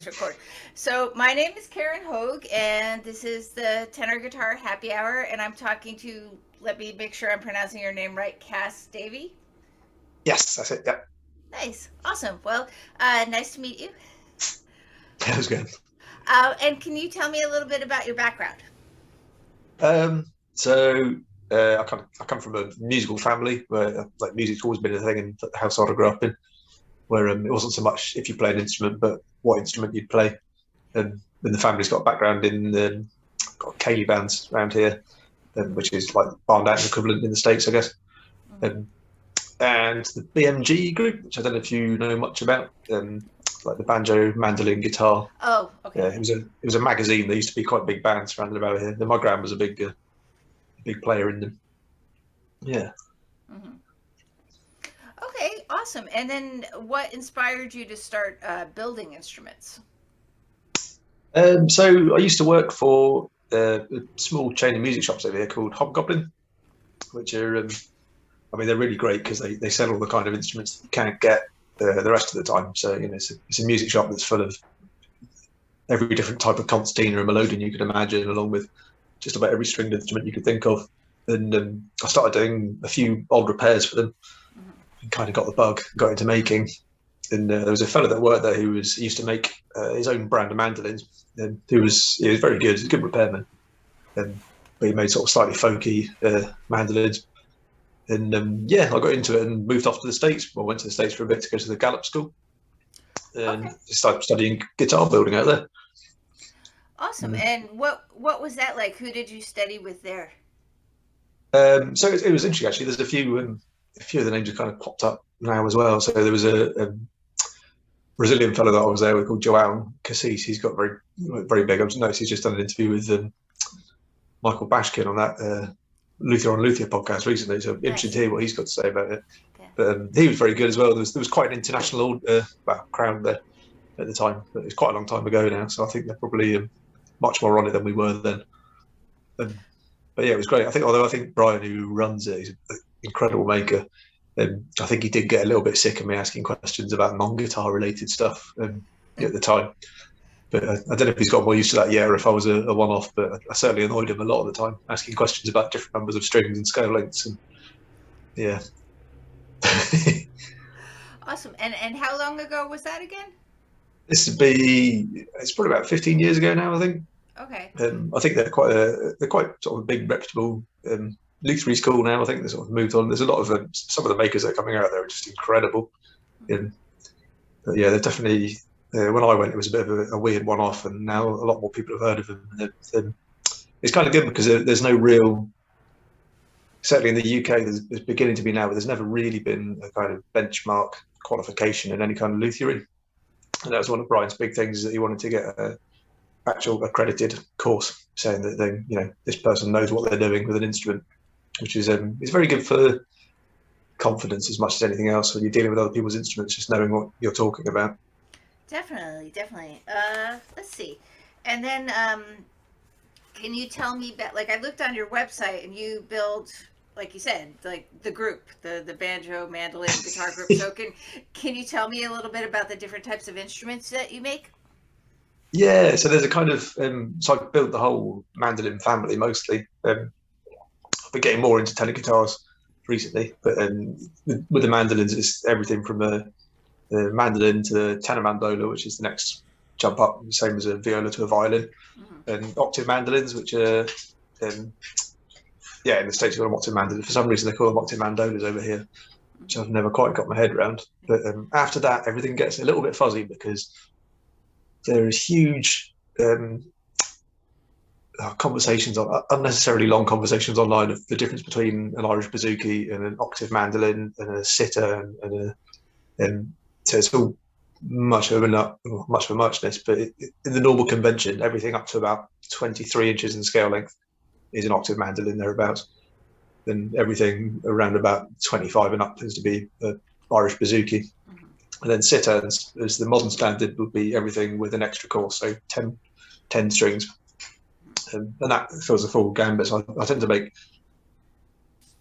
to record. So my name is Karen Hogue, and this is the Tenor Guitar Happy Hour, and I'm talking to. Let me make sure I'm pronouncing your name right. Cass Davey. Yes, that's it. Yeah, Nice, awesome. Well, nice to meet you. that was good. And can you tell me a little bit about your background? Um, so I come from a musical family where like music's always been a thing in the household I grew up in, where it wasn't so much if you play an instrument, but what instrument you'd play. And the family's got a background in got Cayley bands around here, which is like barn dance equivalent in the States, I guess. Um, and the BMG group, which I don't know if you know much about, like the banjo, mandolin, guitar. Oh, Yeah, okay. it was a magazine. There used to be quite big bands surrounded about here. And my grand was a big player in them. Yeah. Hmm. Okay, awesome. And then what inspired you to start building instruments? So I used to work for a small chain of music shops over here called Hobgoblin, which are, I mean, they're really great because they sell all the kind of instruments that you can't get the rest of the time. So, it's a music shop that's full of every different type of concertina and melodeon you could imagine, along with just about every stringed instrument you could think of. And I started doing a few odd repairs for them and kind of got the bug, got into making. And there was a fellow that worked there who used to make his own brand of mandolins. And he was very good. He was a good repairman. But he made sort of slightly folky mandolins. And yeah, I got into it and moved off to the States. I went to the States for a bit to go to the Gallup School and Okay, started studying guitar building out there. awesome. Mm. And what was that like? Who did you study with there? So it was interesting actually. There's a few of the names have kind of popped up now as well. So there was a Brazilian fellow that I was there with called João Cassis. He's got very big. I've noticed he's just done an interview with Michael Bashkin on that Luther on Luther podcast recently. So I'm interested to Nice. hear what he's got to say about it. Yeah. But he was very good as well. There was quite an international crowd there at the time, but it's quite a long time ago now. So I think they're probably much more on it than we were then. Um, but yeah, it was great. Although I think Brian, who runs it, is an incredible maker. I think he did get a little bit sick of me asking questions about non-guitar related stuff at the time. But I don't know if he's got more used to that yet, or if I was a one-off. But I certainly annoyed him a lot of the time, asking questions about different numbers of strings and scale lengths. And yeah, Awesome. And how long ago was that again? it's probably about 15 years ago now, I think. Okay. I think they're quite sort of a big reputable Luthery school now. I think they sort of moved on. There's a lot of some of the makers that are coming out there are just incredible. And but yeah, they're definitely. When I went, it was a bit of a weird one-off, and now a lot more people have heard of them. It's kind of good because there's no real. Certainly in the UK, there's beginning to be now, but there's never really been a kind of benchmark qualification in any kind of Luthery. And that was one of Brian's big things, is that he wanted to get a actual accredited course saying that this person knows what they're doing with an instrument, which is very good for confidence as much as anything else when you're dealing with other people's instruments, just knowing what you're talking about. Definitely, definitely. Let's see. And then can you tell me about, like, I looked on your website and you build, like you said, like the group, the banjo, mandolin, guitar group. So can you tell me a little bit about the different types of instruments that you make? Yeah, so there's a kind of so I built the whole mandolin family mostly. I've been getting more into tenor guitars recently, but with the mandolins, it's everything from the mandolin to the tenor mandola, which is the next jump up, same as a viola to a violin, Mm-hmm. and octave mandolins, which are in the States, you've got an octave mandolin. For some reason, they call them octave mandolas over here, which I've never quite got my head around. But after that, everything gets a little bit fuzzy because there is huge conversations, unnecessarily long conversations online of the difference between an Irish bouzouki and an octave mandolin and a sitar and so it's all much of a muchness. But in the normal convention, everything up to about 23 inches in scale length is an octave mandolin thereabouts, and everything around about 25 and up tends to be Irish bouzouki. Mm-hmm. And then sitar, as the modern standard, would be everything with an extra course, so 10 strings. And that fills the full gambit. So I tend to make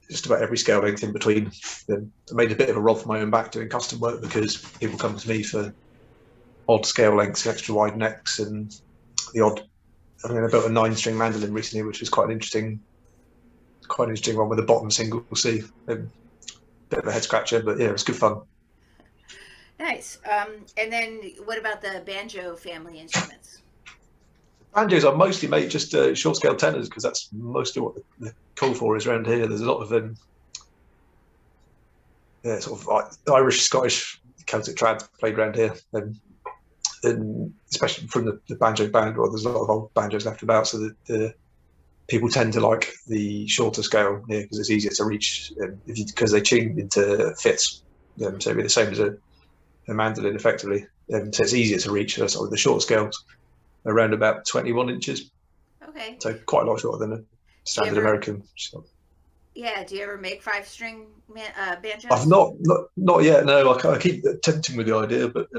just about every scale length in between. I made a bit of a rod for my own back doing custom work because people come to me for odd scale lengths, extra wide necks, and the odd. I mean, I built a 9-string mandolin recently, which was quite an interesting one with a bottom single C. Bit of a head scratcher, but yeah, it was good fun. Nice. And then what about the banjo family instruments? Banjos are mostly made just short scale tenors because that's mostly what the call for is around here. There's a lot of sort of Irish, Scottish, Celtic trads played around here, and especially from the banjo band. Well, there's a lot of old banjos left about, so that the people tend to like the shorter scale here because it's easier to reach because they tune into fifths. So it'd be the same as a mandolin effectively, so it's easier to reach. So sort of the short scales around about 21 inches. Okay. So quite a lot shorter than a standard American. Yeah. Do you ever make 5-string banjos? I've not yet. No, I keep tempting with the idea, but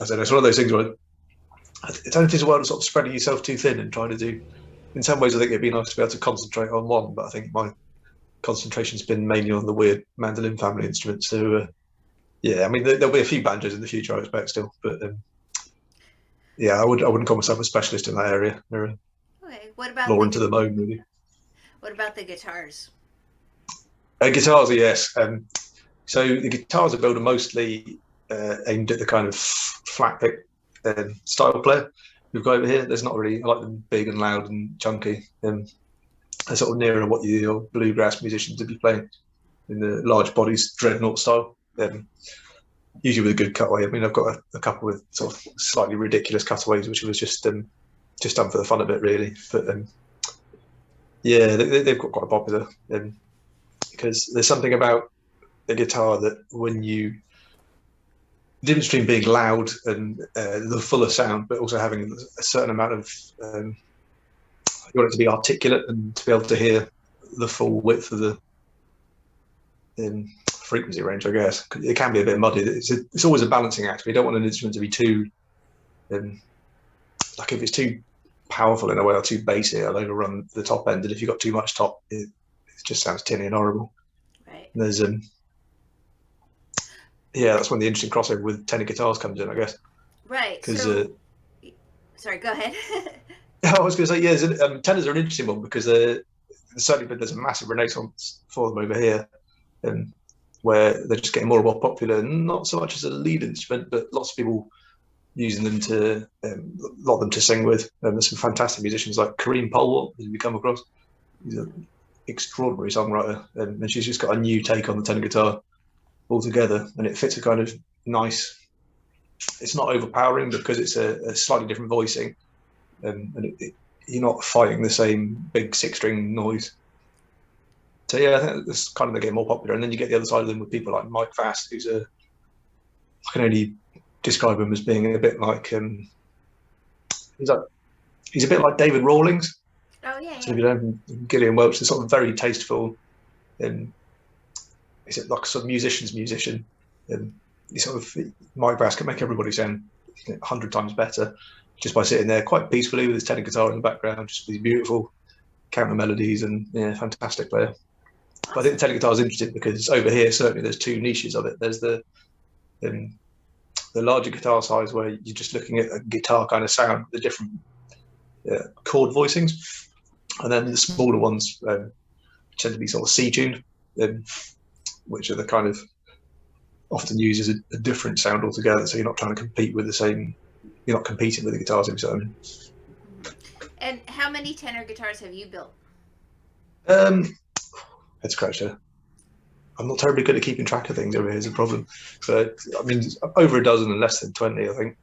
I said it's one of those things where I don't think it's a world of sort of spreading yourself too thin and trying to do. In some ways, I think it'd be nice to be able to concentrate on one, but I think my concentration's been mainly on the weird mandolin family instruments. So yeah, I mean there'll be a few banjos in the future, I expect still, but yeah, I wouldn't call myself a specialist in that area. Okay. What about more into the moan, really. What about the guitars? Guitars, yes. So the guitars are built mostly aimed at the kind of flat pick style player we've got over here. There's not really, I like them big and loud and chunky. They're sort of nearer what your bluegrass musicians would be playing in the large bodies, dreadnought style. Usually with a good cutaway. I mean, I've got a couple with sort of slightly ridiculous cutaways, which was just done for the fun of it, really. But yeah, they've got quite popular because there's something about the guitar that the difference between being loud and the fuller sound, but also having a certain amount of you want it to be articulate and to be able to hear the full width of the frequency range, I guess. It can be a bit muddy. It's always a balancing act. We don't want an instrument to be too like if it's too powerful in a way or too bassy, it'll overrun the top end, and if you've got too much top, it just sounds tinny and horrible. Right. And there's yeah, that's when the interesting crossover with tenor guitars comes in, I guess. Right. Because sorry, go ahead. I was going to say, yeah, tenors are an interesting one because certainly there's a massive renaissance for them over here, where they're just getting more and more popular, not so much as a lead instrument, but lots of people using them to a lot of them to sing with. There's some fantastic musicians like Kareem Polwart, who we come across. He's an extraordinary songwriter, and she's just got a new take on the tenor guitar altogether, and it fits a kind of nice. It's not overpowering because it's a slightly different voicing, and you're not fighting the same big 6-string noise. So yeah, I think that's kind of they get more popular, and then you get the other side of them with people like Mike Fast, who's I can only describe him as being a bit like he's a bit like David Rawlings. Oh yeah. So if you know Gillian Welch, they're sort of very tasteful, and he's like some musician's musician, and Mike Bass can make everybody sound 100 times better just by sitting there quite peacefully with his tenor guitar in the background, just with these beautiful counter melodies, and yeah, fantastic player. But I think the tenor guitar is interesting because over here certainly there's two niches of it. There's the larger guitar size where you're just looking at a guitar kind of sound, the different chord voicings, and then the smaller ones tend to be sort of C-tuned, which are the kind of often used as a different sound altogether. So you're not trying to compete with you're not competing with the guitars if you know what I mean. And how many tenor guitars have you built? Head scratcher. I'm not terribly good at keeping track of things over here is a problem. So I mean, over a dozen and less than 20, I think.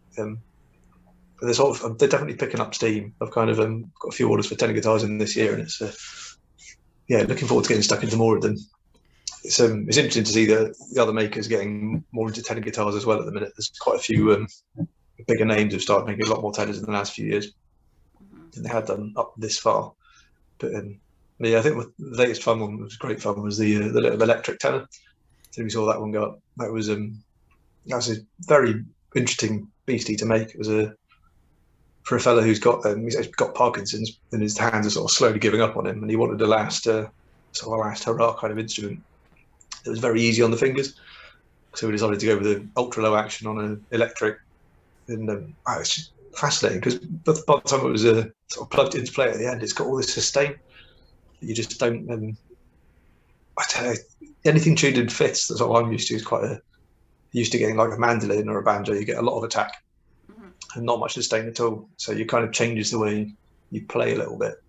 They're definitely picking up steam. I've kind of got a few orders for tenor guitars in this year, and it's yeah, looking forward to getting stuck into more of them. It's interesting to see the other makers getting more into tenor guitars as well at the minute. There's quite a few bigger names who've started making a lot more tenors in the last few years than they had done up this far. But yeah, I think the latest fun one was great fun was the little electric tenor. So we saw that one go up. That was a very interesting beastie to make. It was for a fellow who's got Parkinson's, and his hands are sort of slowly giving up on him, and he wanted a last hurrah kind of instrument. It was very easy on the fingers, so we decided to go with an ultra low action on an electric and it's just fascinating because by the time it was sort of plugged into play at the end, it's got all this sustain. You just don't. I don't know, anything tuned in fifths. That's what I'm used to. Is quite used to getting like a mandolin or a banjo. You get a lot of attack and not much sustain at all. So you kind of changes the way you play a little bit.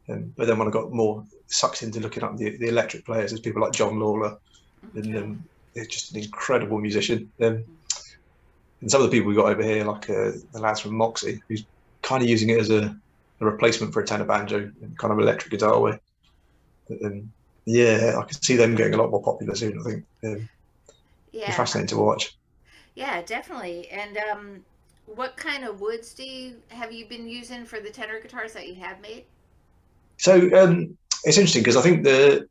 But then when I got more sucked into looking up the electric players, there's people like John Lawler, and they're just an incredible musician. And some of the people we got over here, like the lads from Moxie, who's kind of using it as a replacement for a tenor banjo in kind of electric guitar way. Yeah, I could see them getting a lot more popular soon, I think. It's fascinating to watch. Yeah, definitely. And what kind of woods have you been using for the tenor guitars that you have made? So it's interesting because I think the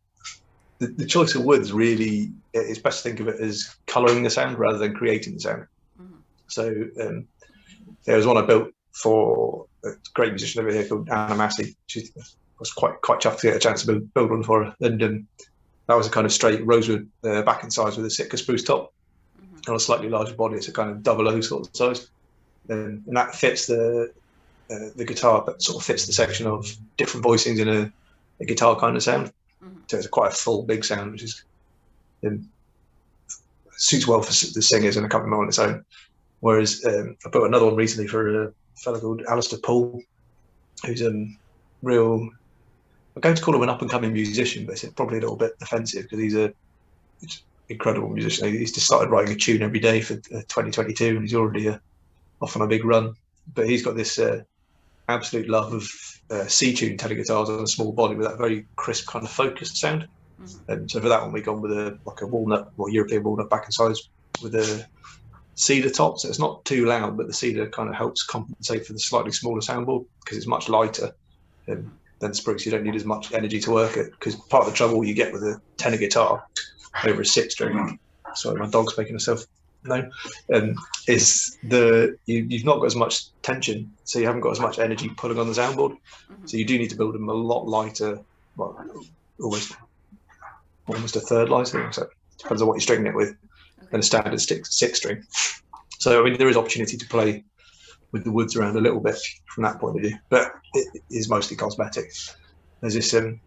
choice of woods really, it's best to think of it as colouring the sound rather than creating the sound. So there was one I built for a great musician over here called Anna Massey. She was quite chuffed to get a chance to build one for her, and that was a kind of straight rosewood back and sides with a Sitka spruce top on a slightly larger body. It's a kind of 00 sort of size, and that fits the guitar, but sort of fits the section of different voicings in a guitar kind of sound. So it's quite a full, big sound, which is suits well for the singers and accompaniment on its own. Whereas I built another one recently for a fellow called Alistair Paul, who's real. I'm going to call him an up-and-coming musician, but it's probably a little bit offensive because he's an incredible musician. He's just started writing a tune every day for 2022, and he's already off on a big run. But he's got this absolute love of C-tune tenor guitars on a small body with that very crisp kind of focused sound. And so for that one, we've gone with a walnut or European walnut back and sides with a cedar top. So it's not too loud, but the cedar kind of helps compensate for the slightly smaller soundboard because it's much lighter than spruce. You don't need as much energy to work it because part of the trouble you get with a tenor guitar over a 6-string. Sorry, my dog's making herself known. Is you've not got as much tension, so you haven't got as much energy pulling on the soundboard. So you do need to build them a lot lighter, well, almost a third lighter. So it depends on what you're stringing it with, than a standard 6-string. So I mean, there is opportunity to play with the woods around a little bit from that point of view, but it is mostly cosmetic. There's this thing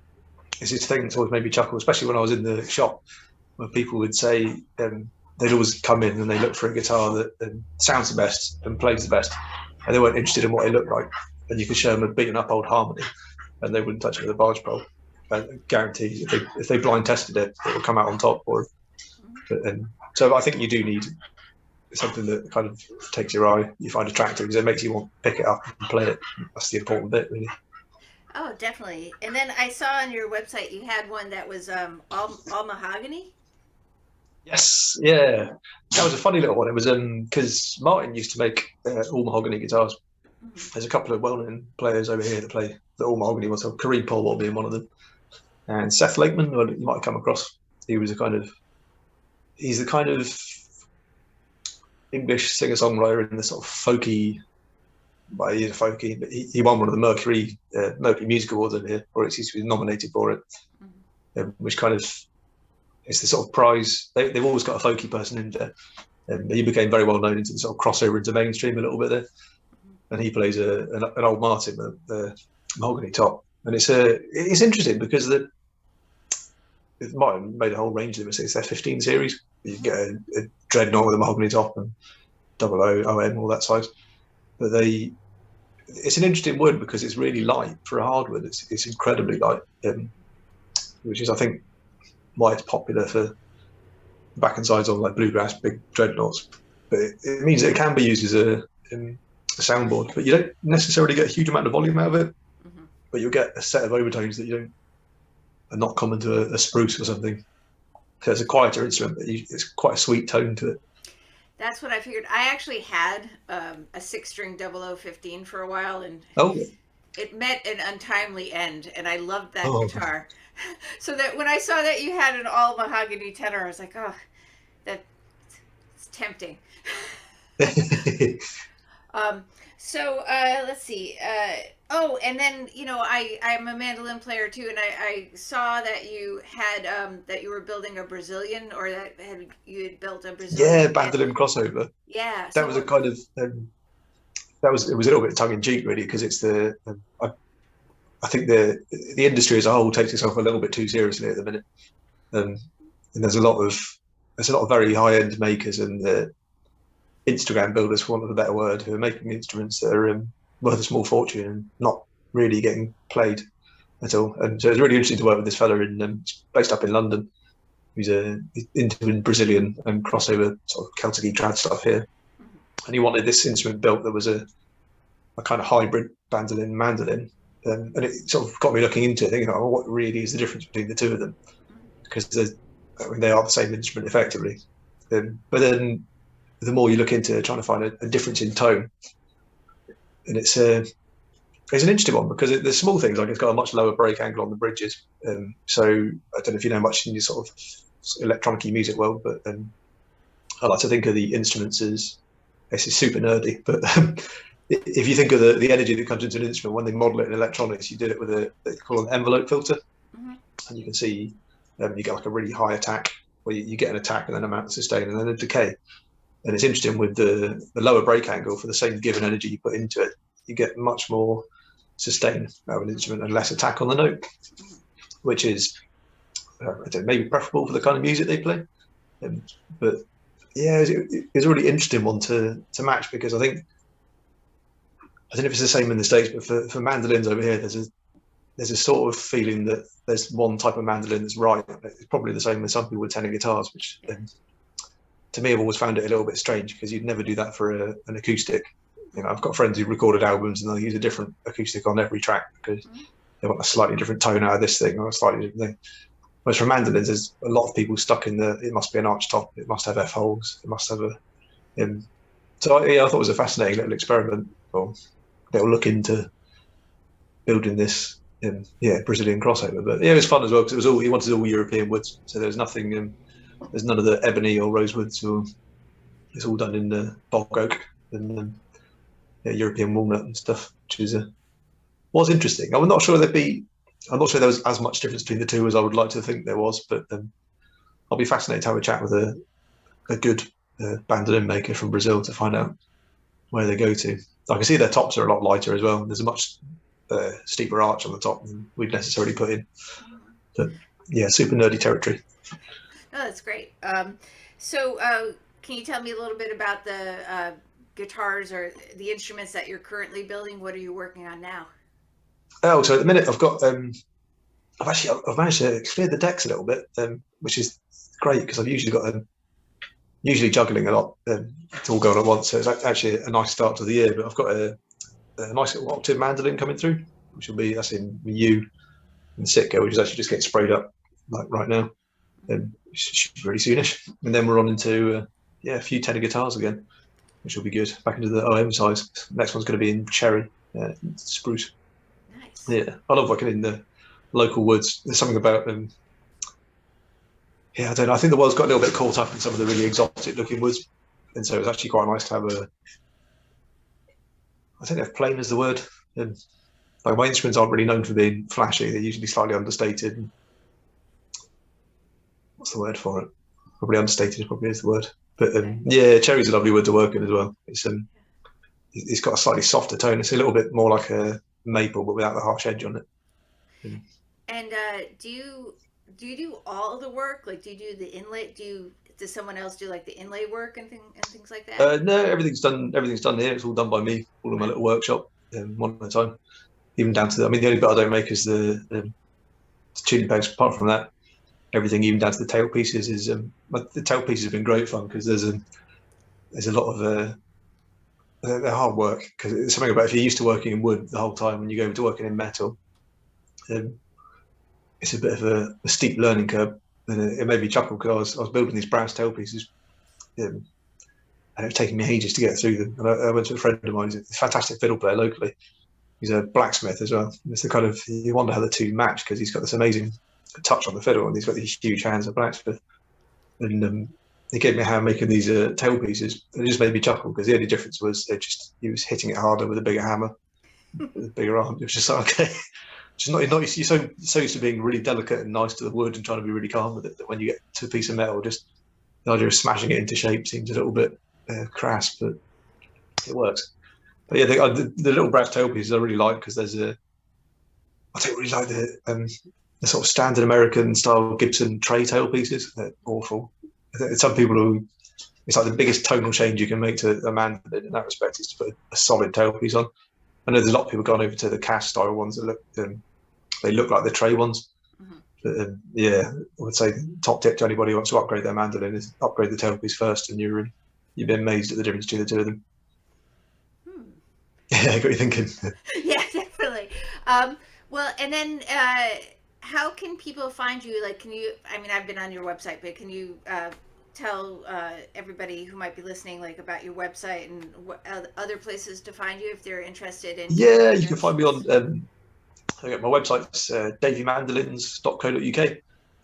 that's always made me chuckle, especially when I was in the shop, where people would say they'd always come in and they look for a guitar that sounds the best and plays the best, and they weren't interested in what it looked like. And you could show them a beaten up old Harmony, and they wouldn't touch it with a barge pole. I guarantee if they blind tested it, it would come out on top. So I think you do need something that kind of takes your eye, you find attractive, because it makes you want to pick it up and play it. That's the important bit, really. Oh, definitely. And then I saw on your website you had one that was all mahogany. Yes, yeah, that was a funny little one. It was because Martin used to make all mahogany guitars. There's a couple of well-known players over here that play the all mahogany ones. So Kareem Paul being one of them, and Seth Lakeman, you might have come across. He's the kind of English singer-songwriter in the sort of folky. Well, he's a folky, but he won one of the Mercury Music Awards over here, or at least he was nominated for it, which kind of is the sort of prize. They've always got a folky person in there. He became very well known into the sort of crossover into mainstream a little bit there, and he plays an old Martin, the mahogany top, and it's interesting because Martin made a whole range of them. It's their 15 series. You can get a dreadnought with a mahogany top and 00, OM, all that size. But it's an interesting wood because it's really light for a hardwood. It's incredibly light, which is, I think, why it's popular for back and sides on like bluegrass big dreadnoughts. But it means that it can be used as a soundboard, but you don't necessarily get a huge amount of volume out of it. But you'll get a set of overtones that are not common to a spruce or something. So it's a quieter instrument, but it's quite a sweet tone to it. That's what I figured. I actually had a 6-string 0015 for a while, and it met an untimely end, and I loved that guitar. So that when I saw that you had an all mahogany tenor, I was like, oh, that's tempting. So let's see. And then I'm a mandolin player too, and I saw that you had that you were building a Brazilian, or you had built a Brazilian. Yeah, mandolin crossover. Yeah, that was a kind of it was a little bit tongue in cheek, really, because it's I think the industry as a whole takes itself a little bit too seriously at the minute, and there's a lot of very high end makers and the Instagram builders, for want of a better word, who are making instruments that are worth a small fortune and not really getting played at all. And so it's really interesting to work with this fella based up in London, who's into Brazilian and crossover sort of Celtic trad stuff here, and he wanted this instrument built that was a kind of hybrid mandolin. And it sort of got me looking into it, thinking, oh, what really is the difference between the two of them? Because they are the same instrument effectively. But then the more you look into it, trying to find a difference in tone, and it's an interesting one, because there's small things, like it's got a much lower break angle on the bridges. So I don't know if you know much in your sort of electronic music world, but I like to think of the instruments as, this is super nerdy, but if you think of the energy that comes into an instrument when they model it in electronics, you did it with they call an envelope filter, and you can see you get like a really high attack, where you get an attack and then a sustain and then a decay. And it's interesting with the lower break angle, for the same given energy you put into it, you get much more sustain out of an instrument and less attack on the note, which is maybe preferable for the kind of music they play. But yeah, it was a really interesting one to match, because I don't know if it's the same in the States, but for mandolins over here, there's a sort of feeling that there's one type of mandolin that's right. It's probably the same with some people with tenor guitars, which to me, I've always found it a little bit strange, because you'd never do that for an acoustic. I've got friends who recorded albums and they'll use a different acoustic on every track because they want a slightly different tone out of this thing or a slightly different thing. Whereas for mandolins, there's a lot of people stuck in it must be an arch top, it must have F holes, it must have so yeah, I thought it was a fascinating little experiment, or little look into building this Brazilian crossover. But yeah, it was fun as well, because he wanted all European woods, so there's nothing, there's none of the ebony or rosewoods, or it's all done in the bog oak and European walnut and stuff, which was interesting. I'm not sure there was as much difference between the two as I would like to think there was, but I'll be fascinated to have a chat with a good mandolin maker from Brazil to find out where they go to. I can see their tops are a lot lighter as well. There's a much steeper arch on the top than we'd necessarily put in. But yeah, super nerdy territory. Oh, that's great. So can you tell me a little bit about the guitars or the instruments that you're currently building? What are you working on now? Oh, so at the minute I've got I've managed to clear the decks a little bit, which is great, because I've usually got usually juggling a lot. It's all going at once, so it's actually a nice start to the year. But I've got a nice little octave mandolin coming through, which will be, that's in U and Sitka, which is actually just getting sprayed up like right now, and should be really soonish. And then we're on into a few tenor guitars again, which will be good. Back into the OM size. Next one's going to be in cherry, spruce. Nice. Yeah, I love working in the local woods. There's something about them. I don't know. I think the world's got a little bit caught up in some of the really exotic looking woods, and so it's actually quite nice to have I don't know if plain is the word. Like, my instruments aren't really known for being flashy. They're usually slightly understated. What's the word for it? Probably understated probably is the word. But yeah, cherry's a lovely wood to work in as well. It's got a slightly softer tone. It's a little bit more like a maple, but without the harsh edge on it. And do you do all the work? Like, do you do the inlay? Does someone else do like the inlay work and things like that? No, everything's done here. It's all done by me, all in my little workshop, one at a time. Even down to the only bit I don't make is the tuning pegs. Apart from that, everything, even down to the tail pieces, is the tail pieces have been great fun, because there's a lot of they're hard work, because it's something about, if you're used to working in wood the whole time, when you go to working in metal, it's a bit of a steep learning curve, and it made me chuckle, because I was building these brass tail pieces, and it was taking me ages to get through them. And I went to a friend of mine who's a fantastic fiddle player locally. He's a blacksmith as well. It's the kind of, you wonder how the two match, because he's got this amazing touch on the fiddle, and he's got these huge hands of blacksmith. And he gave me a hand making these tail pieces, and it just made me chuckle, because the only difference was he was hitting it harder with a bigger hammer, with a bigger arm. It was just like, okay, just not you're so used to being really delicate and nice to the wood and trying to be really calm with it, that when you get to a piece of metal, just the idea of smashing it into shape seems a little bit crass, but it works. But yeah, the little brass tailpieces I really like because I don't really like the sort of standard American style Gibson tray tailpieces. They're awful. Some people who it's like the biggest tonal change you can make to a mandolin in that respect is to put a solid tailpiece on. I know there's a lot of people gone over to the cast style ones that they look like the tray ones. Mm-hmm. But yeah, I would say top tip to anybody who wants to upgrade their mandolin is upgrade the tailpiece first, and you'd be amazed at the difference between the two of them. Yeah, I got you thinking. Yeah, definitely. Well, and then how can people find you? Like, can you? I mean, I've been on your website, but can you tell everybody who might be listening, like, about your website and what other places to find you if they're interested in? Yeah, you can find me on. My website's daveymandolins.co.uk.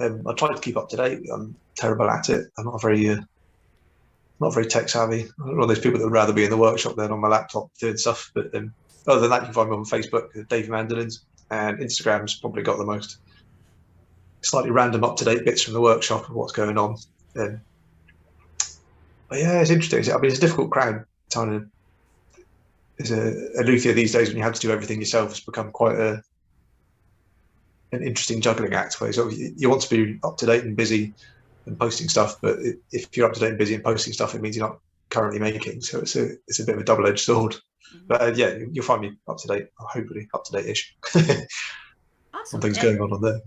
I try to keep up to date. I'm terrible at it. I'm not very tech savvy. I'm one of those people that would rather be in the workshop than on my laptop doing stuff. But other than that, you can find me on Facebook, Davey Mandolins, and Instagram's probably got the most slightly random up-to-date bits from the workshop of what's going on. But yeah, it's interesting. I mean, it's a difficult crowd. As a luthier these days, when you have to do everything yourself, it's become quite an interesting juggling act. Where you want to be up to date and busy and posting stuff, but if you're up to date and busy and posting stuff, it means you're not currently making. So it's a bit of a double-edged sword. Mm-hmm. But yeah, you'll find me up to date, hopefully up to date-ish. Awesome. On things going on there.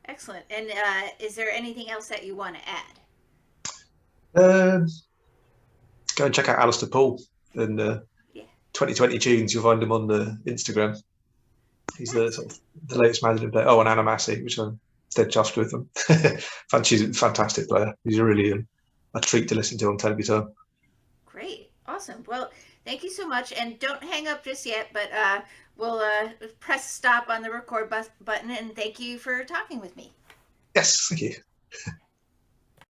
Excellent. And is there anything else that you want to add? Go and check out Alistair Paul and 2020 tunes. You'll find him on the Instagram. He's the sort of the latest mandolin player. Oh, and Anna Massey, which I'm dead chuffed with them. She's a fantastic player. He's really a treat to listen to on tenor guitar. Great. Awesome. Well, thank you so much. And don't hang up just yet, but we'll press stop on the record button. And thank you for talking with me. Yes, thank you.